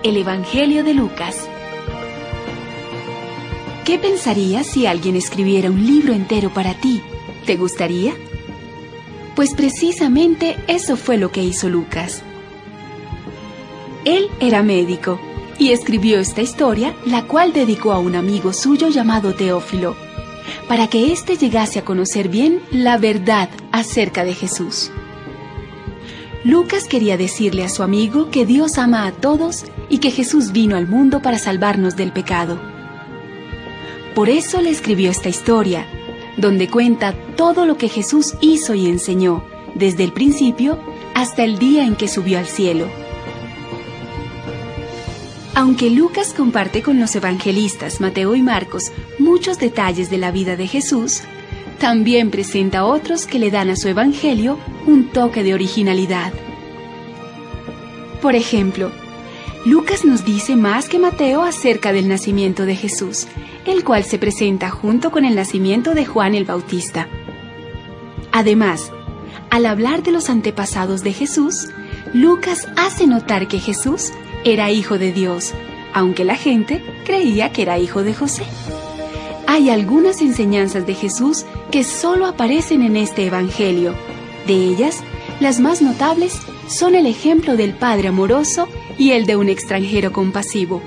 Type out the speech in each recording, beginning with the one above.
el Evangelio de Lucas. ¿Qué pensarías si alguien escribiera un libro entero para ti? ¿Te gustaría? Pues precisamente eso fue lo que hizo Lucas. Él era médico y escribió esta historia, la cual dedicó a un amigo suyo llamado Teófilo, para que éste llegase a conocer bien la verdad acerca de Jesús. Lucas quería decirle a su amigo que Dios ama a todos y que Jesús vino al mundo para salvarnos del pecado. Por eso le escribió esta historia, donde cuenta todo lo que Jesús hizo y enseñó, desde el principio hasta el día en que subió al cielo. Aunque Lucas comparte con los evangelistas Mateo y Marcos muchos detalles de la vida de Jesús, también presenta otros que le dan a su evangelio un toque de originalidad. Por ejemplo, Lucas nos dice más que Mateo acerca del nacimiento de Jesús, el cual se presenta junto con el nacimiento de Juan el Bautista. Además, al hablar de los antepasados de Jesús, Lucas hace notar que Jesús era hijo de Dios, aunque la gente creía que era hijo de José. Hay algunas enseñanzas de Jesús que solo aparecen en este evangelio. De ellas, las más notables son el ejemplo del padre amoroso y el de un extranjero compasivo.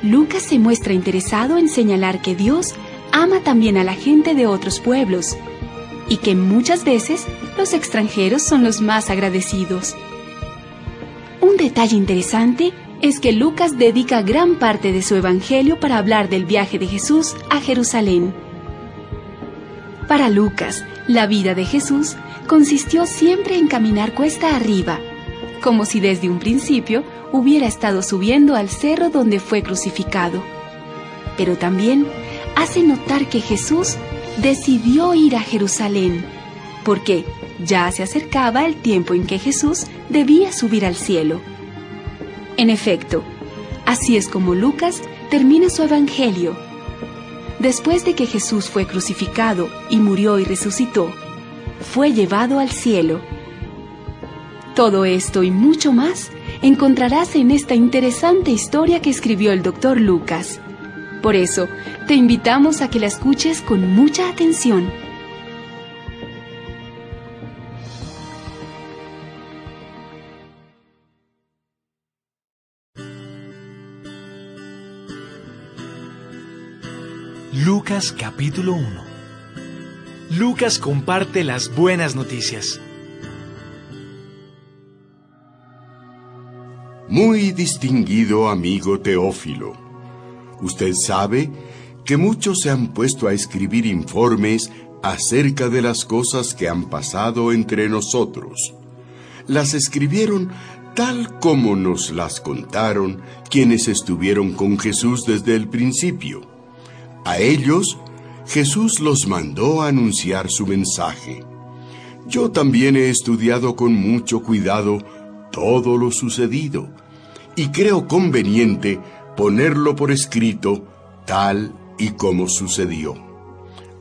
Lucas se muestra interesado en señalar que Dios ama también a la gente de otros pueblos y que muchas veces los extranjeros son los más agradecidos. Un detalle interesante es que Lucas dedica gran parte de su evangelio para hablar del viaje de Jesús a Jerusalén. Para Lucas, la vida de Jesús consistió siempre en caminar cuesta arriba, como si desde un principio hubiera estado subiendo al cerro donde fue crucificado. Pero también hace notar que Jesús decidió ir a Jerusalén, porque ya se acercaba el tiempo en que Jesús debía subir al cielo. En efecto, así es como Lucas termina su evangelio. Después de que Jesús fue crucificado y murió y resucitó, fue llevado al cielo. Todo esto y mucho más encontrarás en esta interesante historia que escribió el Dr. Lucas. Por eso, te invitamos a que la escuches con mucha atención. Lucas capítulo 1. Lucas comparte las buenas noticias. Muy distinguido amigo Teófilo, usted sabe que muchos se han puesto a escribir informes acerca de las cosas que han pasado entre nosotros. Las escribieron tal como nos las contaron quienes estuvieron con Jesús desde el principio. A ellos, Jesús los mandó a anunciar su mensaje. Yo también he estudiado con mucho cuidado todo lo sucedido, y creo conveniente ponerlo por escrito tal y como sucedió.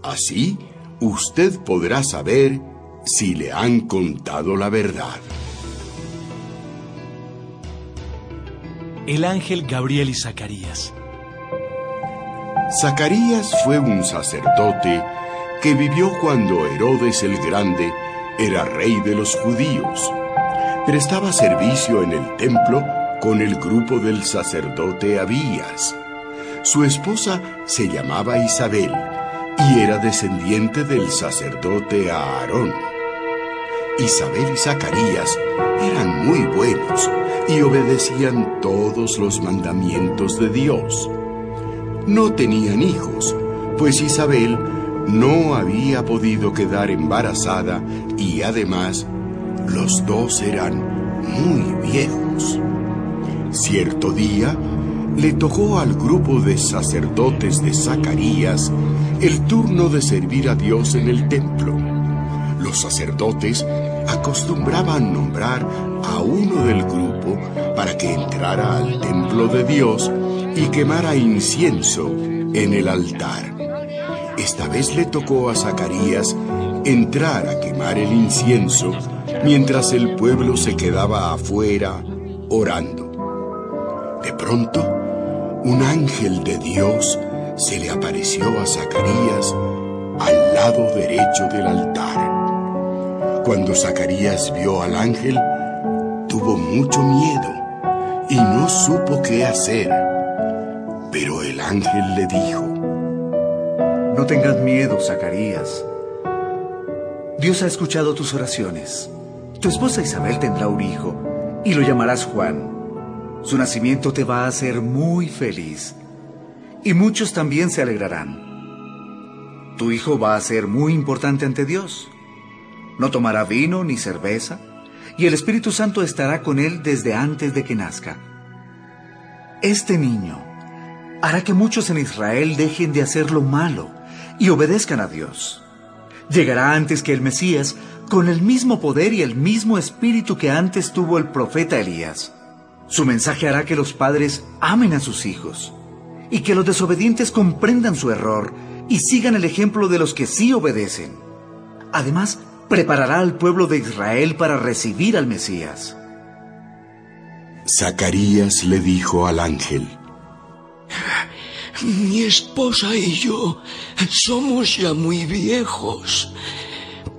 Así, usted podrá saber si le han contado la verdad. El ángel Gabriel y Zacarías. Zacarías fue un sacerdote que vivió cuando Herodes el Grande era rey de los judíos. Prestaba servicio en el templo con el grupo del sacerdote Abías. Su esposa se llamaba Isabel y era descendiente del sacerdote Aarón. Isabel y Zacarías eran muy buenos y obedecían todos los mandamientos de Dios. No tenían hijos, pues Isabel no había podido quedar embarazada y además los dos eran muy viejos. Cierto día le tocó al grupo de sacerdotes de Zacarías el turno de servir a Dios en el templo. Los sacerdotes acostumbraban nombrar a uno del grupo para que entrara al templo de Dios y quemara incienso en el altar. Esta vez le tocó a Zacarías entrar a quemar el incienso mientras el pueblo se quedaba afuera orando. De pronto, un ángel de Dios se le apareció a Zacarías al lado derecho del altar. Cuando Zacarías vio al ángel, tuvo mucho miedo y no supo qué hacer. Pero el ángel le dijo: No tengas miedo, Zacarías. Dios ha escuchado tus oraciones. Tu esposa Isabel tendrá un hijo y lo llamarás Juan. Su nacimiento te va a hacer muy feliz y muchos también se alegrarán. Tu hijo va a ser muy importante ante Dios. No tomará vino ni cerveza y el Espíritu Santo estará con él desde antes de que nazca. Este niño hará que muchos en Israel dejen de hacer lo malo y obedezcan a Dios. Llegará antes que el Mesías con el mismo poder y el mismo espíritu que antes tuvo el profeta Elías. Su mensaje hará que los padres amen a sus hijos y que los desobedientes comprendan su error y sigan el ejemplo de los que sí obedecen. Además, preparará al pueblo de Israel para recibir al Mesías. Zacarías le dijo al ángel: Mi esposa y yo somos ya muy viejos.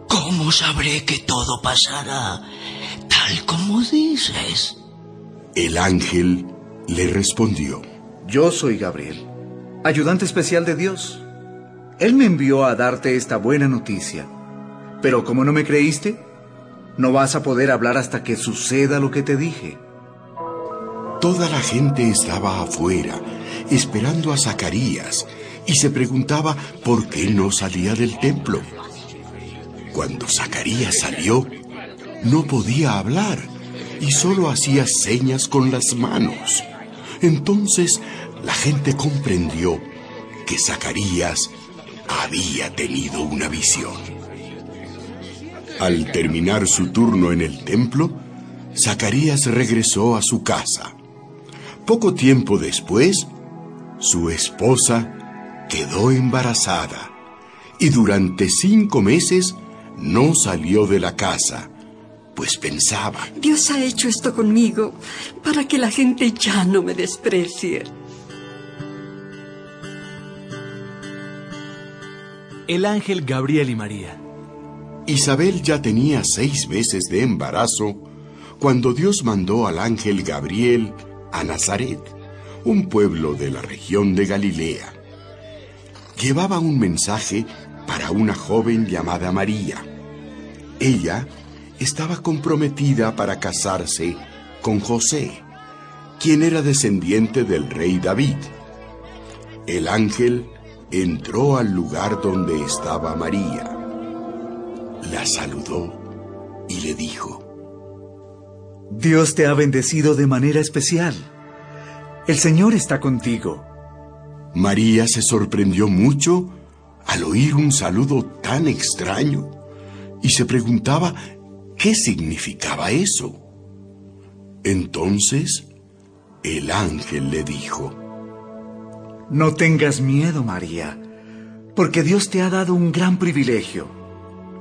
¿Cómo sabré que todo pasará tal como dices? El ángel le respondió: Yo soy Gabriel, ayudante especial de Dios. Él me envió a darte esta buena noticia. Pero como no me creíste, no vas a poder hablar hasta que suceda lo que te dije. Toda la gente estaba afuera, esperando a Zacarías, y se preguntaba por qué no salía del templo. Cuando Zacarías salió, no podía hablar y solo hacía señas con las manos. Entonces la gente comprendió que Zacarías había tenido una visión. Al terminar su turno en el templo, Zacarías regresó a su casa. Poco tiempo después, su esposa quedó embarazada y durante 5 meses no salió de la casa, pues pensaba: Dios ha hecho esto conmigo para que la gente ya no me desprecie. El ángel Gabriel y María. Isabel ya tenía 6 meses de embarazo cuando Dios mandó al ángel Gabriel a Nazaret, un pueblo de la región de Galilea. Llevaba un mensaje para una joven llamada María. Ella estaba comprometida para casarse con José, quien era descendiente del rey David. El ángel entró al lugar donde estaba María. La saludó y le dijo: Dios te ha bendecido de manera especial. El Señor está contigo. María se sorprendió mucho al oír un saludo tan extraño y se preguntaba qué significaba eso. Entonces, el ángel le dijo: No tengas miedo, María, porque Dios te ha dado un gran privilegio.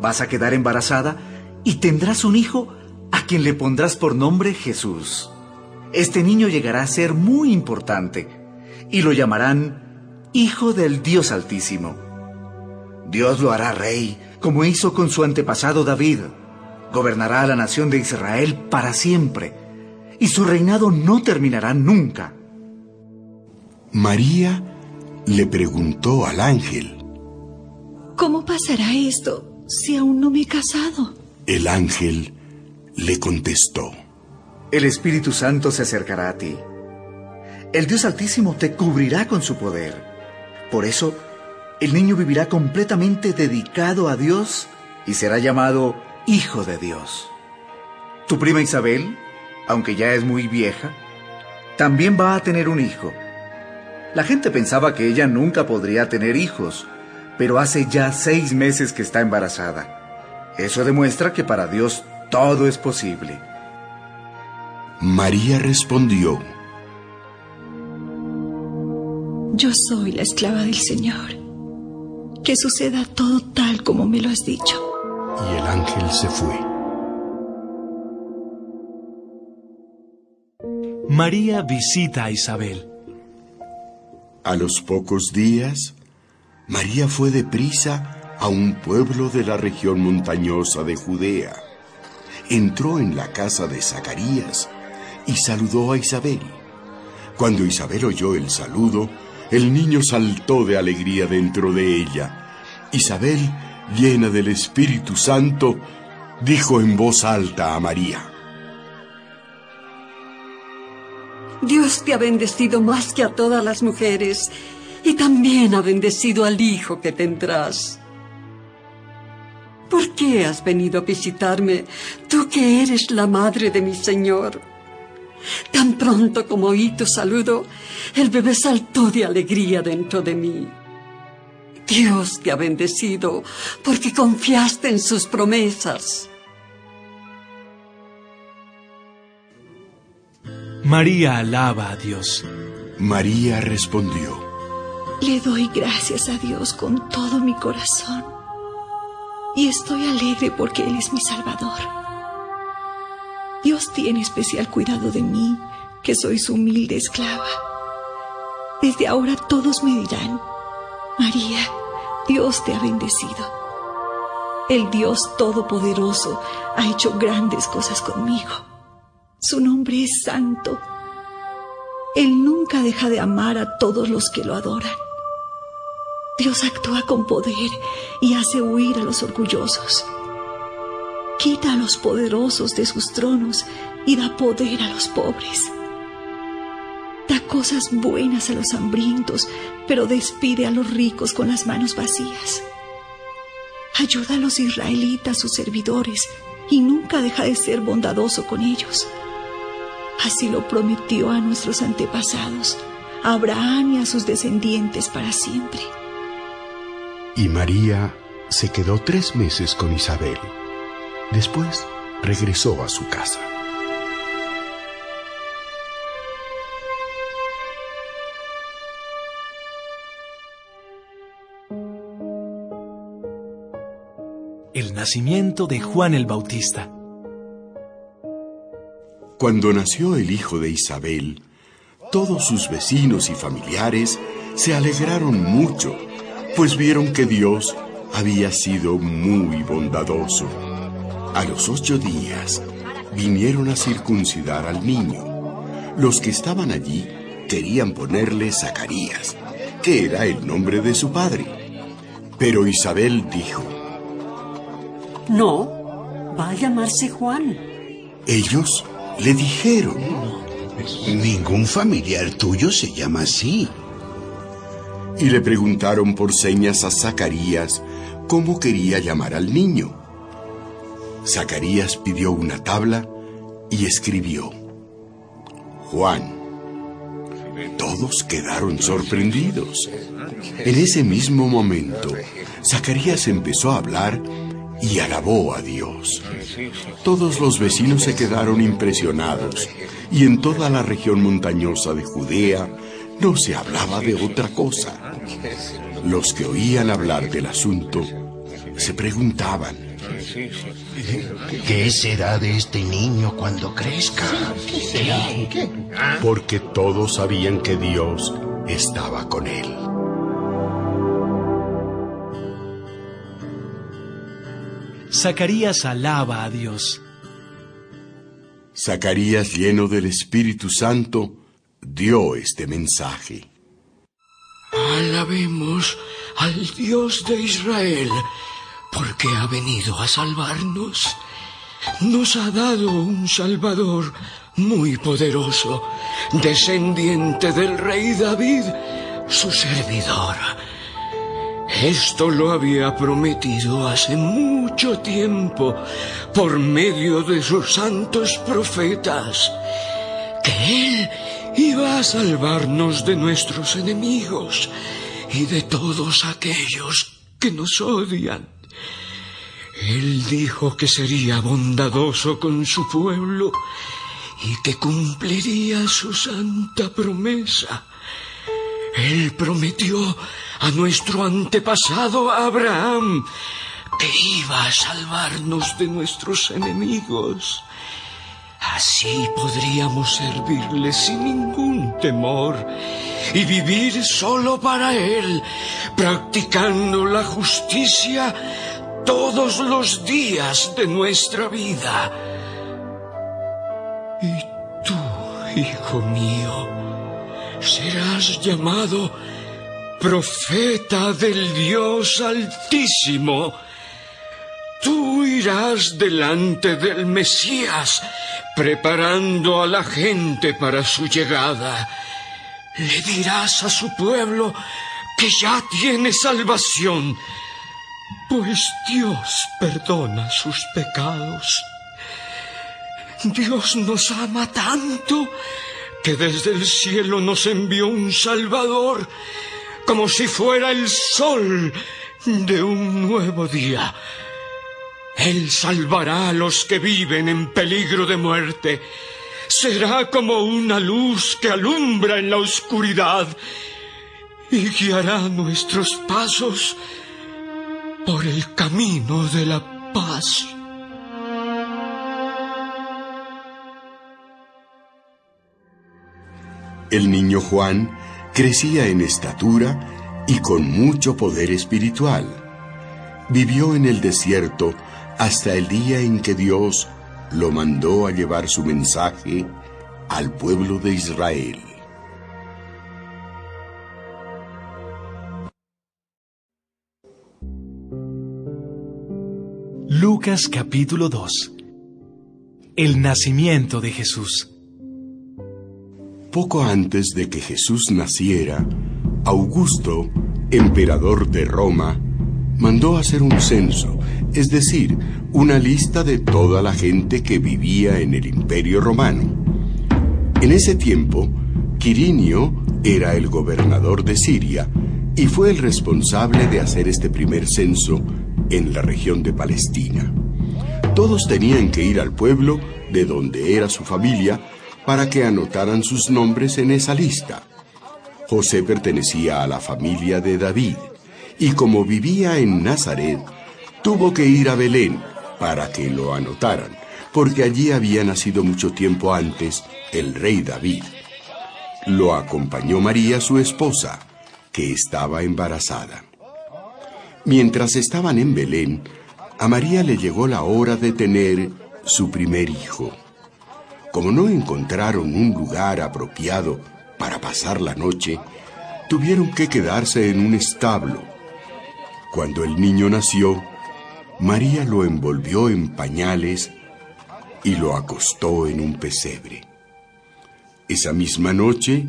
Vas a quedar embarazada y tendrás un hijo a quien le pondrás por nombre Jesús. Este niño llegará a ser muy importante y lo llamarán Hijo del Dios Altísimo. Dios lo hará rey, como hizo con su antepasado David. Gobernará a la nación de Israel para siempre, y su reinado no terminará nunca. María le preguntó al ángel: ¿Cómo pasará esto si aún no me he casado? El ángel le contestó: El Espíritu Santo se acercará a ti. El Dios Altísimo te cubrirá con su poder. Por eso, el niño vivirá completamente dedicado a Dios y será llamado Hijo de Dios. Tu prima Isabel, aunque ya es muy vieja, también va a tener un hijo. La gente pensaba que ella nunca podría tener hijos, pero hace ya 6 meses que está embarazada. Eso demuestra que para Dios todo es posible. María respondió: Yo soy la esclava del Señor. Que suceda todo tal como me lo has dicho. Y el ángel se fue. María visita a Isabel. A los pocos días, María fue deprisa a un pueblo de la región montañosa de Judea. Entró en la casa de Zacarías y saludó a Isabel. Cuando Isabel oyó el saludo, el niño saltó de alegría dentro de ella. Isabel, llena del Espíritu Santo, dijo en voz alta a María: Dios te ha bendecido más que a todas las mujeres, y también ha bendecido al hijo que tendrás. ¿Por qué has venido a visitarme, tú que eres la madre de mi Señor? Tan pronto como oí tu saludo, el bebé saltó de alegría dentro de mí. Dios te ha bendecido porque confiaste en sus promesas. María alaba a Dios. María respondió: Le doy gracias a Dios con todo mi corazón. Y estoy alegre porque Él es mi Salvador. Dios tiene especial cuidado de mí, que soy su humilde esclava. Desde ahora todos me dirán: María, Dios te ha bendecido. El Dios Todopoderoso ha hecho grandes cosas conmigo. Su nombre es santo. Él nunca deja de amar a todos los que lo adoran. Dios actúa con poder y hace huir a los orgullosos. Quita a los poderosos de sus tronos y da poder a los pobres. Da cosas buenas a los hambrientos, pero despide a los ricos con las manos vacías. Ayuda a los israelitas, sus servidores, y nunca deja de ser bondadoso con ellos. Así lo prometió a nuestros antepasados, a Abraham y a sus descendientes para siempre. Y María se quedó 3 meses con Isabel. Después regresó a su casa. El nacimiento de Juan el Bautista. Cuando nació el hijo de Isabel, todos sus vecinos y familiares se alegraron mucho, pues vieron que Dios había sido muy bondadoso. A los 8 días vinieron a circuncidar al niño. Los que estaban allí querían ponerle Zacarías, que era el nombre de su padre. Pero Isabel dijo: No, va a llamarse Juan. Ellos le dijeron: Ningún familiar tuyo se llama así. Y le preguntaron por señas a Zacarías cómo quería llamar al niño. Zacarías pidió una tabla y escribió: Juan. Todos quedaron sorprendidos. En ese mismo momento, Zacarías empezó a hablar y alabó a Dios. Todos los vecinos se quedaron impresionados, y en toda la región montañosa de Judea no se hablaba de otra cosa. Los que oían hablar del asunto se preguntaban: ¿Qué será de este niño cuando crezca? Porque todos sabían que Dios estaba con él. Zacarías alaba a Dios. Zacarías, lleno del Espíritu Santo, dio este mensaje: Alabemos al Dios de Israel, porque ha venido a salvarnos. Nos ha dado un Salvador muy poderoso, descendiente del rey David, su servidor. Esto lo había prometido hace mucho tiempo por medio de sus santos profetas, que Él iba a salvarnos de nuestros enemigos y de todos aquellos que nos odian. Él dijo que sería bondadoso con su pueblo y que cumpliría su santa promesa. Él prometió a nuestro antepasado Abraham que iba a salvarnos de nuestros enemigos. Así podríamos servirle sin ningún temor y vivir solo para Él, practicando la justicia todos los días de nuestra vida. Y tú, hijo mío, serás llamado profeta del Dios Altísimo. Tú irás delante del Mesías, preparando a la gente para su llegada. Le dirás a su pueblo que ya tiene salvación, pues Dios perdona sus pecados. Dios nos ama tanto que desde el cielo nos envió un Salvador, como si fuera el sol de un nuevo día. Él salvará a los que viven en peligro de muerte. Será como una luz que alumbra en la oscuridad y guiará nuestros pasos por el camino de la paz. El niño Juan crecía en estatura y con mucho poder espiritual. Vivió en el desierto hasta el día en que Dios lo mandó a llevar su mensaje al pueblo de Israel. Lucas capítulo 2. El nacimiento de Jesús. Poco antes de que Jesús naciera, Augusto, emperador de Roma, mandó hacer un censo, es decir, una lista de toda la gente que vivía en el Imperio Romano. En ese tiempo, Quirinio era el gobernador de Siria y fue el responsable de hacer este primer censo en la región de Palestina. Todos tenían que ir al pueblo de donde era su familia para que anotaran sus nombres en esa lista. José pertenecía a la familia de David, y como vivía en Nazaret, tuvo que ir a Belén para que lo anotaran, porque allí había nacido mucho tiempo antes el rey David. Lo acompañó María, su esposa, que estaba embarazada. Mientras estaban en Belén, a María le llegó la hora de tener su primer hijo. Como no encontraron un lugar apropiado para pasar la noche, tuvieron que quedarse en un establo. Cuando el niño nació, María lo envolvió en pañales y lo acostó en un pesebre. Esa misma noche,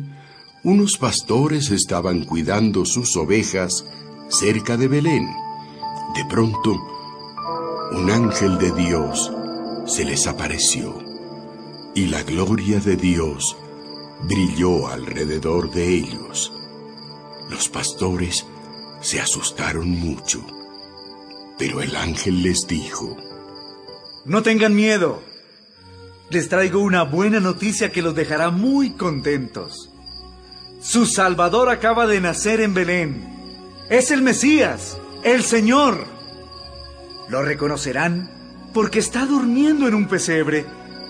unos pastores estaban cuidando sus ovejas cerca de Belén. De pronto, un ángel de Dios se les apareció, y la gloria de Dios brilló alrededor de ellos. Los pastores se asustaron mucho, pero el ángel les dijo: No tengan miedo. Les traigo una buena noticia que los dejará muy contentos. Su Salvador acaba de nacer en Belén. Es el Mesías, el Señor. Lo reconocerán porque está durmiendo en un pesebre,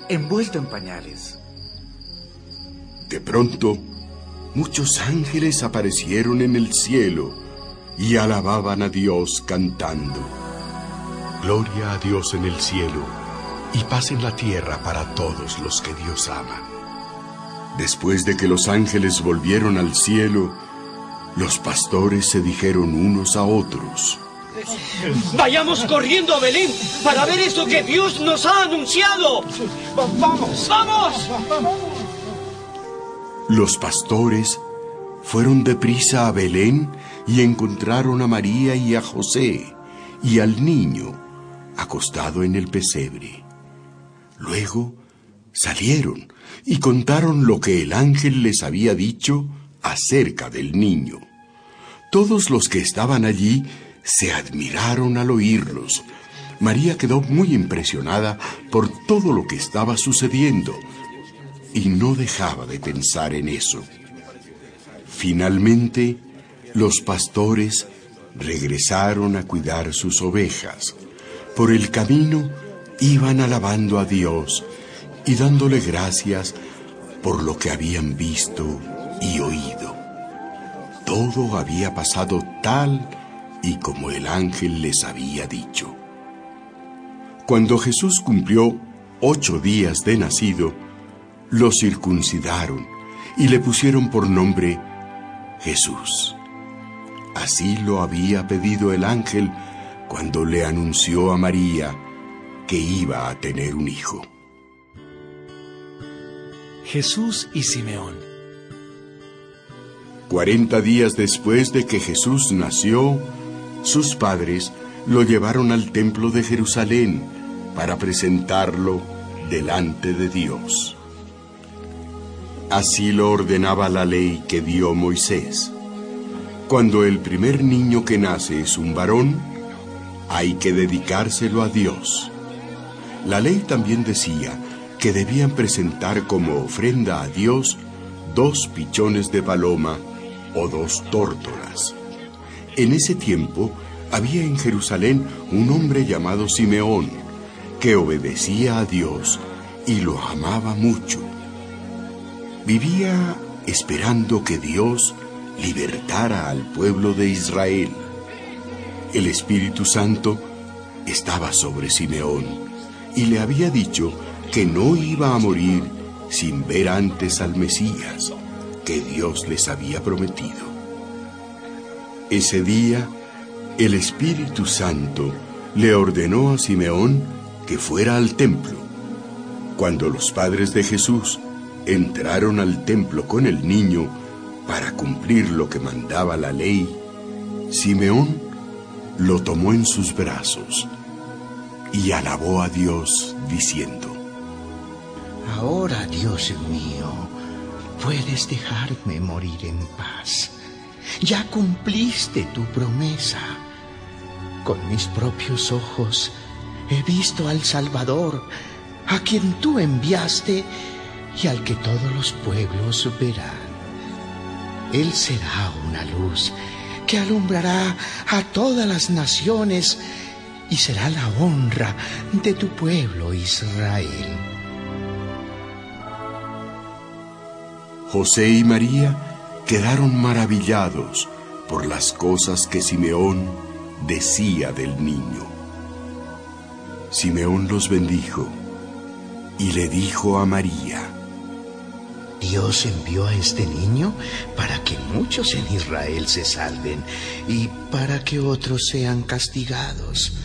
envuelto en pañales. De pronto, muchos ángeles aparecieron en el cielo y alababan a Dios cantando: Gloria a Dios en el cielo y paz en la tierra para todos los que Dios ama. Después de que los ángeles volvieron al cielo, los pastores se dijeron unos a otros: Vayamos corriendo a Belén para ver eso que Dios nos ha anunciado. ¡Vamos! ¡Vamos! Los pastores fueron deprisa a Belén y encontraron a María y a José y al niño acostado en el pesebre. Luego salieron y contaron lo que el ángel les había dicho acerca del niño. Todos los que estaban allí se admiraron al oírlos. María quedó muy impresionada por todo lo que estaba sucediendo y no dejaba de pensar en eso. Finalmente, los pastores regresaron a cuidar sus ovejas. Por el camino iban alabando a Dios y dándole gracias por lo que habían visto y oído. Todo había pasado tal y como el ángel les había dicho. Cuando Jesús cumplió 8 días de nacido, lo circuncidaron y le pusieron por nombre Jesús. Así lo había pedido el ángel cuando le anunció a María que iba a tener un hijo. Jesús y Simeón. 40 días después de que Jesús nació, sus padres lo llevaron al templo de Jerusalén para presentarlo delante de Dios. Así lo ordenaba la ley que dio Moisés. Cuando el primer niño que nace es un varón, hay que dedicárselo a Dios. La ley también decía que debían presentar como ofrenda a Dios 2 pichones de paloma o 2 tórtolas. En ese tiempo había en Jerusalén un hombre llamado Simeón, que obedecía a Dios y lo amaba mucho. Vivía esperando que Dios libertara al pueblo de Israel. El Espíritu Santo estaba sobre Simeón y le había dicho que no iba a morir sin ver antes al Mesías que Dios les había prometido. Ese día, el Espíritu Santo le ordenó a Simeón que fuera al templo. Cuando los padres de Jesús entraron al templo con el niño para cumplir lo que mandaba la ley, Simeón lo tomó en sus brazos y alabó a Dios diciendo: Ahora, Dios mío, puedes dejarme morir en paz. Ya cumpliste tu promesa. Con mis propios ojos he visto al Salvador, a quien tú enviaste y al que todos los pueblos verán. Él será una luz que alumbrará a todas las naciones y será la honra de tu pueblo Israel. José y María quedaron maravillados por las cosas que Simeón decía del niño. Simeón los bendijo y le dijo a María: Dios envió a este niño para que muchos en Israel se salven y para que otros sean castigados.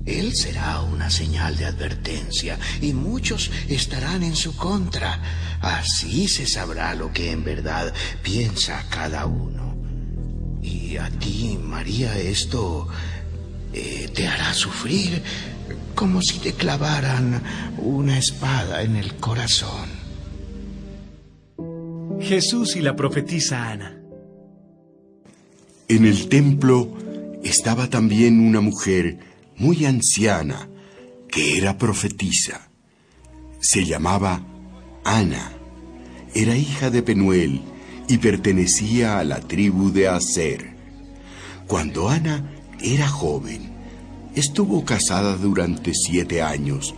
Él será una señal de advertencia y muchos estarán en su contra. Así se sabrá lo que en verdad piensa cada uno. Y a ti, María, esto te hará sufrir como si te clavaran una espada en el corazón. Jesús y la profetisa Ana. En el templo estaba también una mujer muy anciana que era profetisa. Se llamaba Ana. Era hija de Penuel y pertenecía a la tribu de Aser. Cuando Ana era joven, estuvo casada durante 7 años,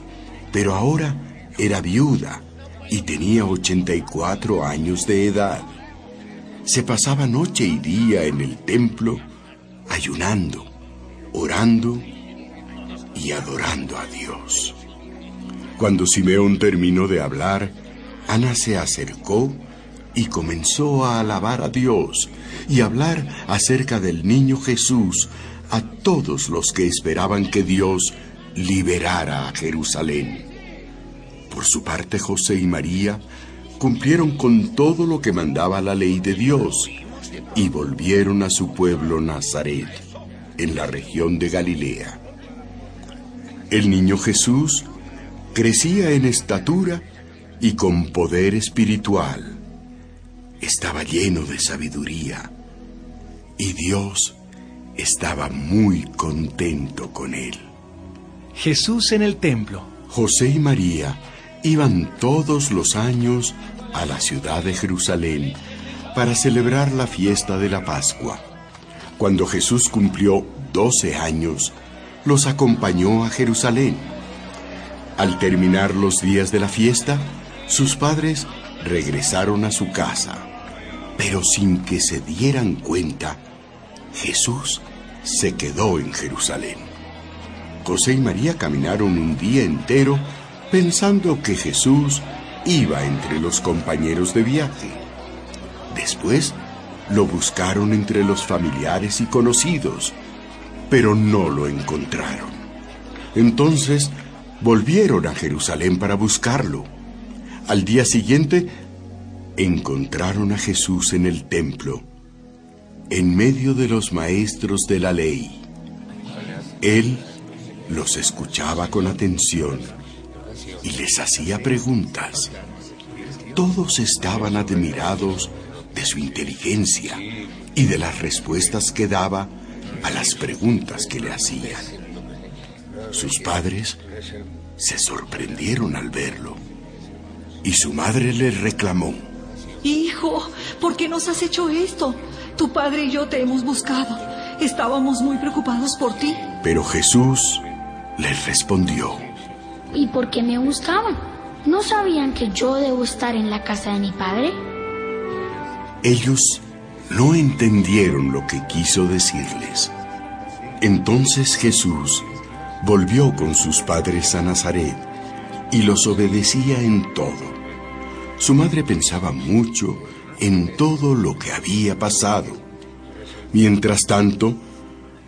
pero ahora era viuda y tenía 84 años de edad. Se pasaba noche y día en el templo, ayunando, orando y adorando a Dios. Cuando Simeón terminó de hablar, Ana se acercó y comenzó a alabar a Dios y hablar acerca del niño Jesús a todos los que esperaban que Dios liberara a Jerusalén. Por su parte, José y María cumplieron con todo lo que mandaba la ley de Dios y volvieron a su pueblo Nazaret, en la región de Galilea. El niño Jesús crecía en estatura y con poder espiritual. Estaba lleno de sabiduría y Dios estaba muy contento con él. Jesús en el templo. José y María iban todos los años a la ciudad de Jerusalén para celebrar la fiesta de la Pascua. Cuando Jesús cumplió 12 años, los acompañó a Jerusalén. Al terminar los días de la fiesta, sus padres regresaron a su casa, pero sin que se dieran cuenta, Jesús se quedó en Jerusalén. José y María caminaron un día entero pensando que Jesús iba entre los compañeros de viaje. Después lo buscaron entre los familiares y conocidos, pero no lo encontraron. Entonces volvieron a Jerusalén para buscarlo. Al día siguiente encontraron a Jesús en el templo, en medio de los maestros de la ley. Él los escuchaba con atención y les hacía preguntas. Todos estaban admirados de su inteligencia y de las respuestas que daba a las preguntas que le hacían. Sus padres se sorprendieron al verlo y su madre le reclamó: Hijo, ¿por qué nos has hecho esto? Tu padre y yo te hemos buscado. Estábamos muy preocupados por ti. Pero Jesús les respondió: ¿Y por qué me buscaban? ¿No sabían que yo debo estar en la casa de mi padre? Ellos no entendieron lo que quiso decirles. Entonces Jesús volvió con sus padres a Nazaret y los obedecía en todo. Su madre pensaba mucho en todo lo que había pasado. Mientras tanto,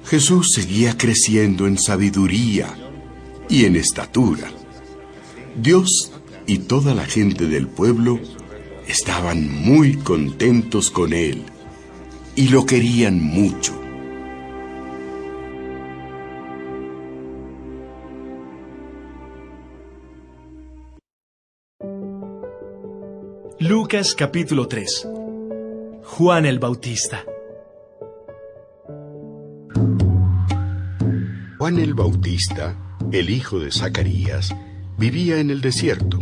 Jesús seguía creciendo en sabiduría y en estatura. Dios y toda la gente del pueblo estaban muy contentos con él y lo querían mucho. Lucas capítulo 3. Juan el Bautista. Juan el Bautista, el hijo de Zacarías, vivía en el desierto.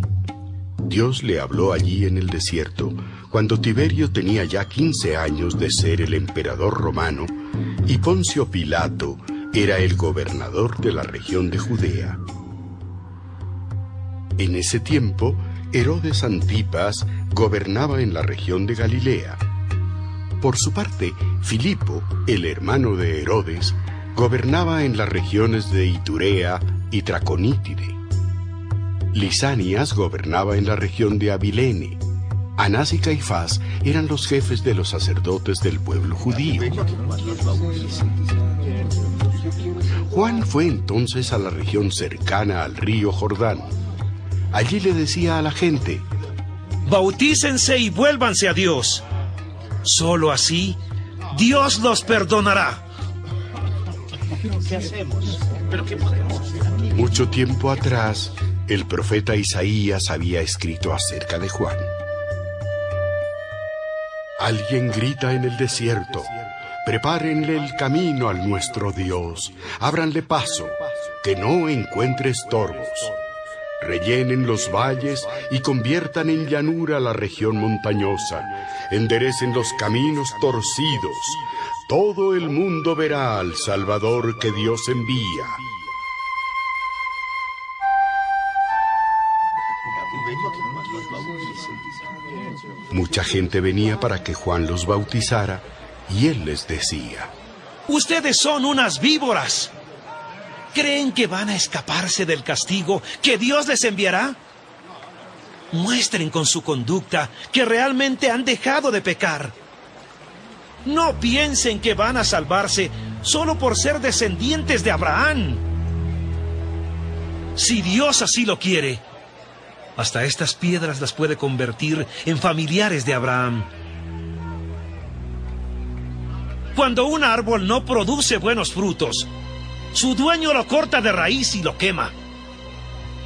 Dios le habló allí en el desierto cuando Tiberio tenía ya 15 años de ser el emperador romano y Poncio Pilato era el gobernador de la región de Judea. En ese tiempo, Herodes Antipas gobernaba en la región de Galilea. Por su parte, Filipo, el hermano de Herodes, gobernaba en las regiones de Iturea y Traconítide. Lisanias gobernaba en la región de Abilene. Anás y Caifás eran los jefes de los sacerdotes del pueblo judío. Juan fue entonces a la región cercana al río Jordán. Allí le decía a la gente: bautícense y vuélvanse a Dios. Solo así, Dios los perdonará. ¿Qué hacemos? ¿Pero qué podemos? Mucho tiempo atrás, el profeta Isaías había escrito acerca de Juan. Alguien grita en el desierto: prepárenle el camino al nuestro Dios, ábranle paso, que no encuentre estorbos. Rellenen los valles y conviertan en llanura la región montañosa. Enderecen los caminos torcidos. Todo el mundo verá al Salvador que Dios envía. Mucha gente venía para que Juan los bautizara y él les decía: ustedes son unas víboras. ¿Creen que van a escaparse del castigo que Dios les enviará? Muestren con su conducta que realmente han dejado de pecar. No piensen que van a salvarse solo por ser descendientes de Abraham. Si Dios así lo quiere, hasta estas piedras las puede convertir en familiares de Abraham. Cuando un árbol no produce buenos frutos, su dueño lo corta de raíz y lo quema.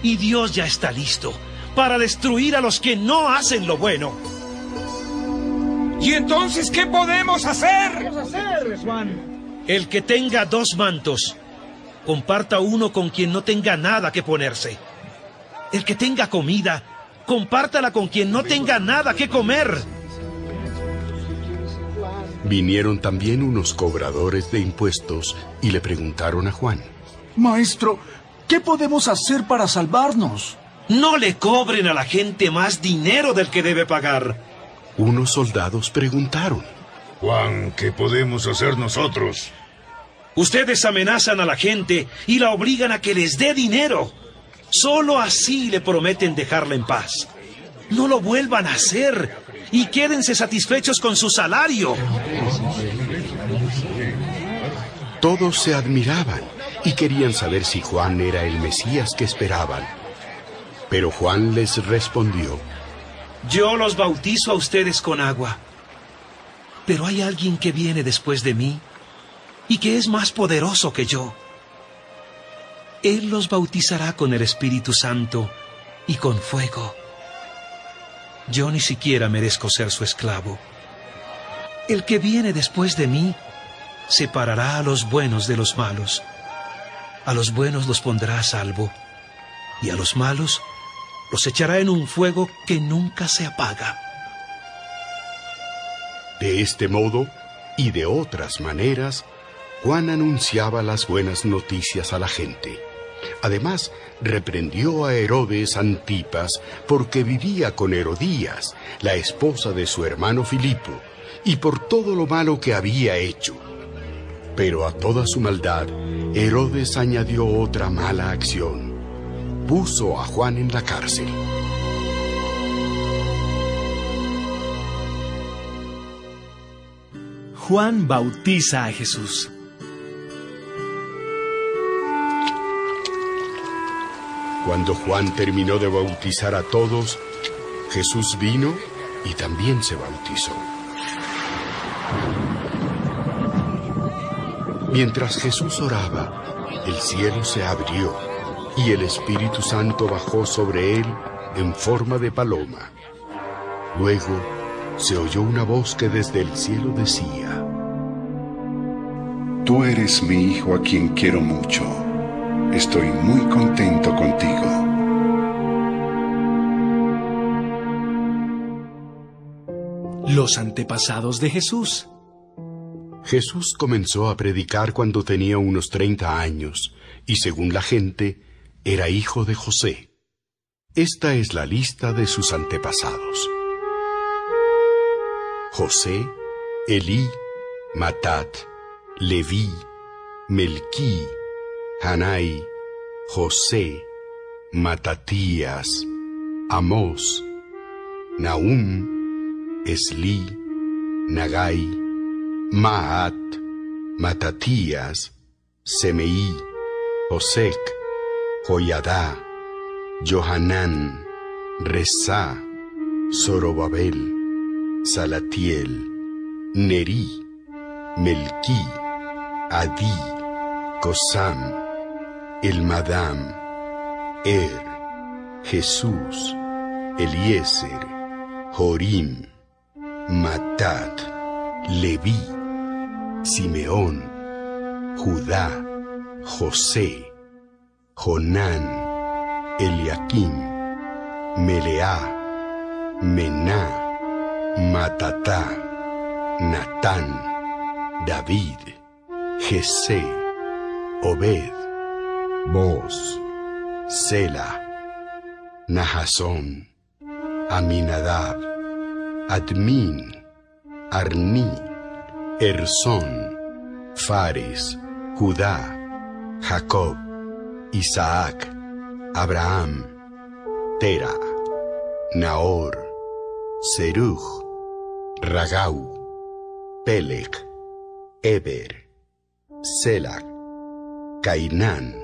Y Dios ya está listo para destruir a los que no hacen lo bueno. ¿Y entonces qué podemos hacer? El que tenga 2 mantos, comparta uno con quien no tenga nada que ponerse. El que tenga comida, compártala con quien no tenga nada que comer. Vinieron también unos cobradores de impuestos y le preguntaron a Juan: Maestro, ¿Qué podemos hacer para salvarnos? No le cobren a la gente más dinero del que debe pagar. Unos soldados preguntaron: Juan, ¿qué podemos hacer nosotros? Ustedes amenazan a la gente y la obligan a que les dé dinero. Solo así le prometen dejarla en paz. No lo vuelvan a hacer y quédense satisfechos con su salario. Todos se admiraban y querían saber si Juan era el Mesías que esperaban. Pero Juan les respondió: Yo los bautizo a ustedes con agua, pero hay alguien que viene después de mí y que es más poderoso que yo. Él los bautizará con el Espíritu Santo y con fuego. Yo ni siquiera merezco ser su esclavo. El que viene después de mí separará a los buenos de los malos. A los buenos los pondrá a salvo, y a los malos los echará en un fuego que nunca se apaga. De este modo, y de otras maneras, Juan anunciaba las buenas noticias a la gente. Además, reprendió a Herodes Antipas porque vivía con Herodías, la esposa de su hermano Filipo, y por todo lo malo que había hecho. Pero a toda su maldad, Herodes añadió otra mala acción. Puso a Juan en la cárcel. Juan bautiza a Jesús. Cuando Juan terminó de bautizar a todos, Jesús vino y también se bautizó. Mientras Jesús oraba, el cielo se abrió y el Espíritu Santo bajó sobre él en forma de paloma. Luego se oyó una voz que desde el cielo decía: Tú eres mi Hijo a quien quiero mucho. Estoy muy contento contigo. Los antepasados de Jesús. Jesús comenzó a predicar cuando tenía unos 30 años, y según la gente, era hijo de José. Esta es la lista de sus antepasados: José, Elí, Matat, Leví, Melquí, Hanai, José, Matatías, Amós, Nahum, Esli, Nagai, Maat, Matatías, Semeí, Josec, Joyadá, Johanán, Resá, Zorobabel, Salatiel, Nerí, Melquí, Adí, Cosam, Elmadam, Jesús, Eliezer, Jorim, Matat, Leví, Simeón, Judá, José, Jonán, Eliaquim, Meleá, Mená, Matatá, Natán, David, Jesé, Obed, Boz, Sela, Nahasón, Aminadab, Admin, Arní, Ersón, Fares, Judá, Jacob, Isaac, Abraham, Tera, Nahor, Serug, Ragau, Peleg, Eber, Selac, Cainán,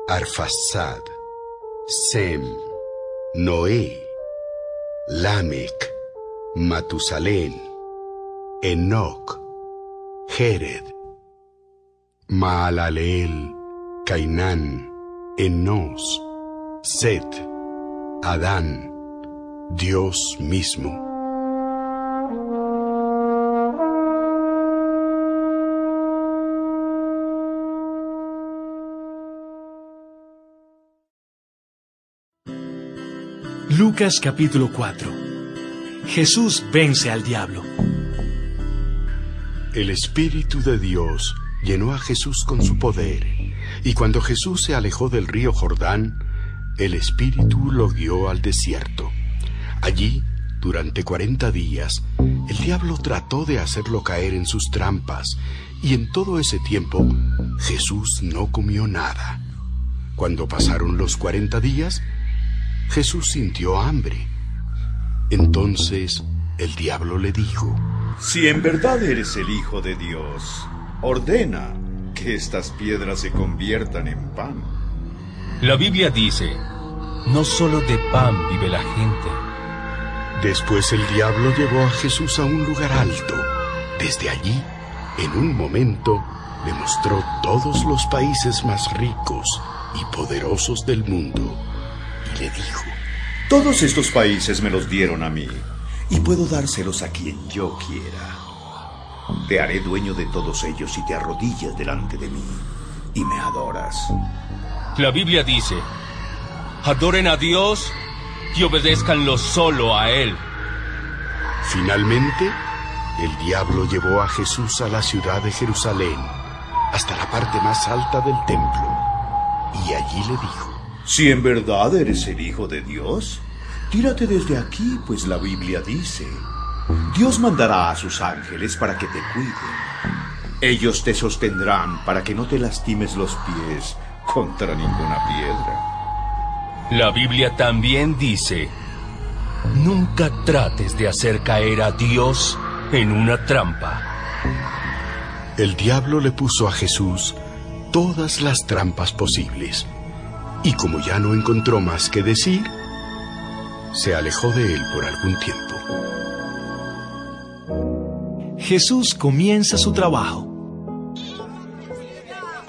Arfaxad, Sem, Noé, Lamec, Matusalén, Enoc, Jered, Maalaleel, Cainán, Enos, Set, Adán, Dios mismo. Lucas capítulo 4. Jesús vence al diablo. El Espíritu de Dios llenó a Jesús con su poder, Y cuando Jesús se alejó del río Jordán, el Espíritu lo guió al desierto. Allí, durante 40 días, el diablo trató de hacerlo caer en sus trampas, y en todo ese tiempo Jesús no comió nada. Cuando pasaron los 40 días, Jesús sintió hambre. Entonces el diablo le dijo: Si en verdad eres el Hijo de Dios, ordena que estas piedras se conviertan en pan. La Biblia dice: no solo de pan vive la gente. Después el diablo llevó a Jesús a un lugar alto. Desde allí, en un momento, le mostró todos los países más ricos y poderosos del mundo, y le dijo: Todos estos países me los dieron a mí, y puedo dárselos a quien yo quiera. Te haré dueño de todos ellos si te arrodillas delante de mí y me adoras. La Biblia dice: adoren a Dios y obedézcanlo solo a Él. Finalmente, el diablo llevó a Jesús a la ciudad de Jerusalén, hasta la parte más alta del templo, y allí le dijo: Si en verdad eres el Hijo de Dios, tírate desde aquí, pues la Biblia dice: Dios mandará a sus ángeles para que te cuiden. Ellos te sostendrán para que no te lastimes los pies contra ninguna piedra. La Biblia también dice: nunca trates de hacer caer a Dios en una trampa. El diablo le puso a Jesús todas las trampas posibles, y como ya no encontró más que decir, se alejó de él por algún tiempo. Jesús comienza su trabajo.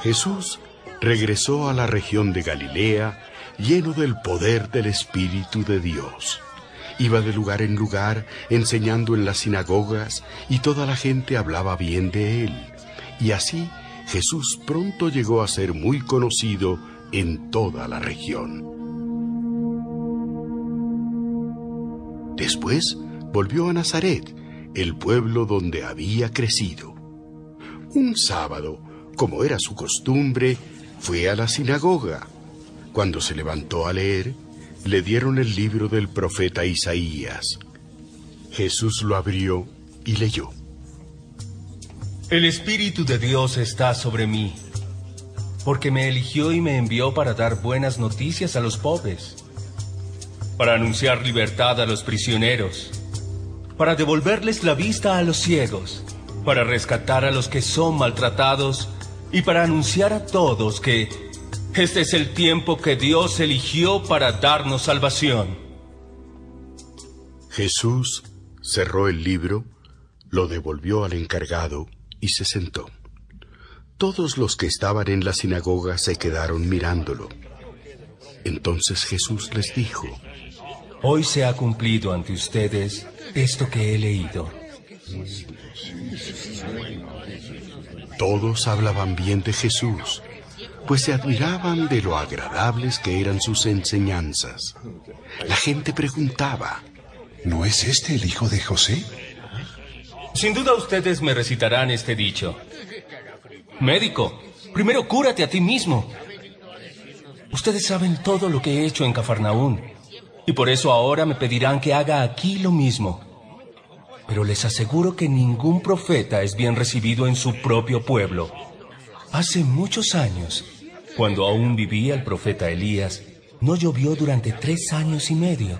Jesús regresó a la región de Galilea lleno del poder del Espíritu de Dios. Iba de lugar en lugar enseñando en las sinagogas, y toda la gente hablaba bien de él. Y así Jesús pronto llegó a ser muy conocido en toda la región. Después volvió a Nazaret, el pueblo donde había crecido. Un sábado, como era su costumbre, fue a la sinagoga. Cuando se levantó a leer, le dieron el libro del profeta Isaías. Jesús lo abrió y leyó: El Espíritu de Dios está sobre mí, porque me eligió y me envió para dar buenas noticias a los pobres, para anunciar libertad a los prisioneros, para devolverles la vista a los ciegos, para rescatar a los que son maltratados y para anunciar a todos que este es el tiempo que Dios eligió para darnos salvación. Jesús cerró el libro, lo devolvió al encargado y se sentó. Todos los que estaban en la sinagoga se quedaron mirándolo. Entonces Jesús les dijo: Hoy se ha cumplido ante ustedes esto que he leído. Todos hablaban bien de Jesús, pues se admiraban de lo agradables que eran sus enseñanzas. La gente preguntaba: ¿no es este el hijo de José? Sin duda ustedes me recitarán este dicho: médico, primero cúrate a ti mismo. Ustedes saben todo lo que he hecho en Cafarnaún, y por eso ahora me pedirán que haga aquí lo mismo. Pero les aseguro que ningún profeta es bien recibido en su propio pueblo. Hace muchos años, cuando aún vivía el profeta Elías, no llovió durante 3 años y medio,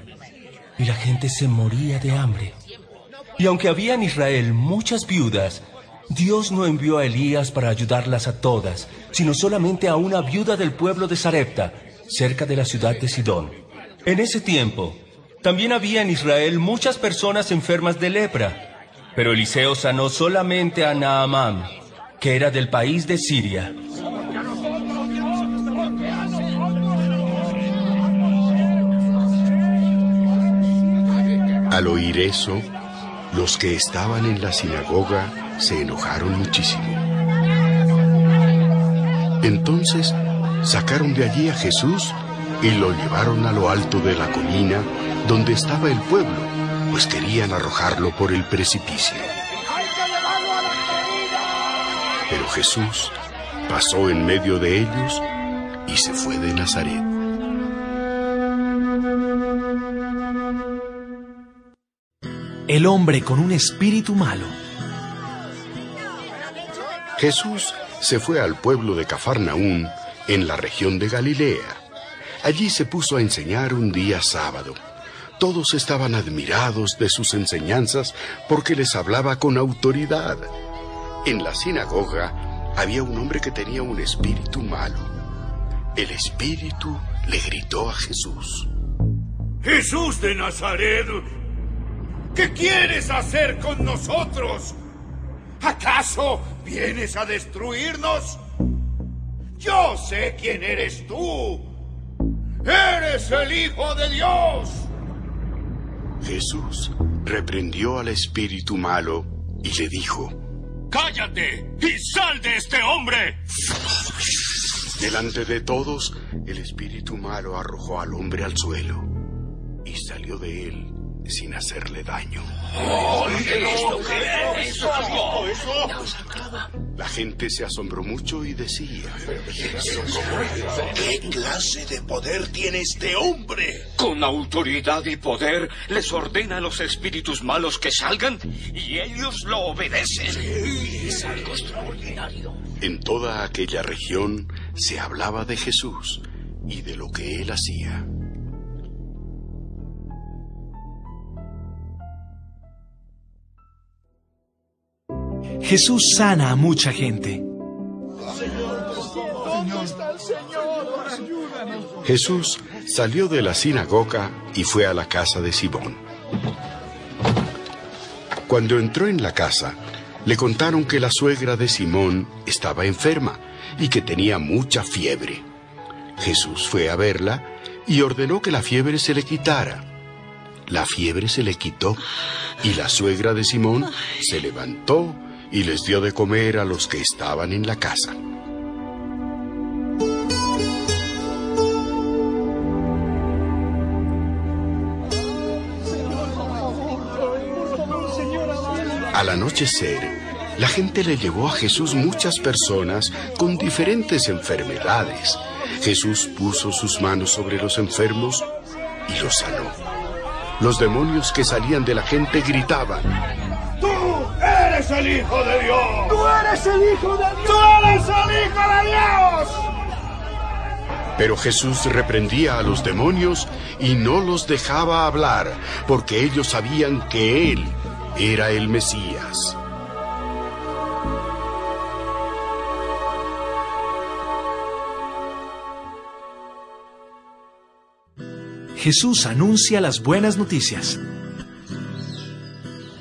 y la gente se moría de hambre. Y aunque había en Israel muchas viudas, Dios no envió a Elías para ayudarlas a todas, sino solamente a una viuda del pueblo de Sarepta, cerca de la ciudad de Sidón. En ese tiempo, también había en Israel muchas personas enfermas de lepra, pero Eliseo sanó solamente a Naamán, que era del país de Siria. Al oír eso, los que estaban en la sinagoga se enojaron muchísimo. Entonces sacaron de allí a Jesús y lo llevaron a lo alto de la colina donde estaba el pueblo, pues querían arrojarlo por el precipicio. Pero Jesús pasó en medio de ellos y se fue de Nazaret. El hombre con un espíritu malo. Jesús se fue al pueblo de Cafarnaún, en la región de Galilea. Allí se puso a enseñar un día sábado. Todos estaban admirados de sus enseñanzas porque les hablaba con autoridad. En la sinagoga había un hombre que tenía un espíritu malo. El espíritu le gritó a Jesús: ¡Jesús de Nazaret! ¿Qué quieres hacer con nosotros? ¿Acaso vienes a destruirnos? Yo sé quién eres tú. ¡Eres el Hijo de Dios! Jesús reprendió al espíritu malo y le dijo: ¡Cállate y sal de este hombre! Delante de todos, el espíritu malo arrojó al hombre al suelo y salió de él sin hacerle daño. La gente se asombró mucho y decía: ¿qué clase de poder tiene este hombre? Con autoridad y poder les ordena a los espíritus malos que salgan y ellos lo obedecen. Sí, es algo extraordinario. En toda aquella región se hablaba de Jesús y de lo que él hacía. Jesús sana a mucha gente. Jesús salió de la sinagoga y fue a la casa de Simón. Cuando entró en la casa, le contaron que la suegra de Simón estaba enferma y que tenía mucha fiebre. Jesús fue a verla y ordenó que la fiebre se le quitara. La fiebre se le quitó y la suegra de Simón se levantó y les dio de comer a los que estaban en la casa. Al anochecer, la gente le llevó a Jesús muchas personas con diferentes enfermedades. Jesús puso sus manos sobre los enfermos y los sanó. Los demonios que salían de la gente gritaban: ¡Tú eres el Hijo de Dios! ¡Tú eres el Hijo de Dios! ¡Tú eres el Hijo de Dios! Pero Jesús reprendía a los demonios y no los dejaba hablar, porque ellos sabían que Él era el Mesías. Jesús anuncia las buenas noticias.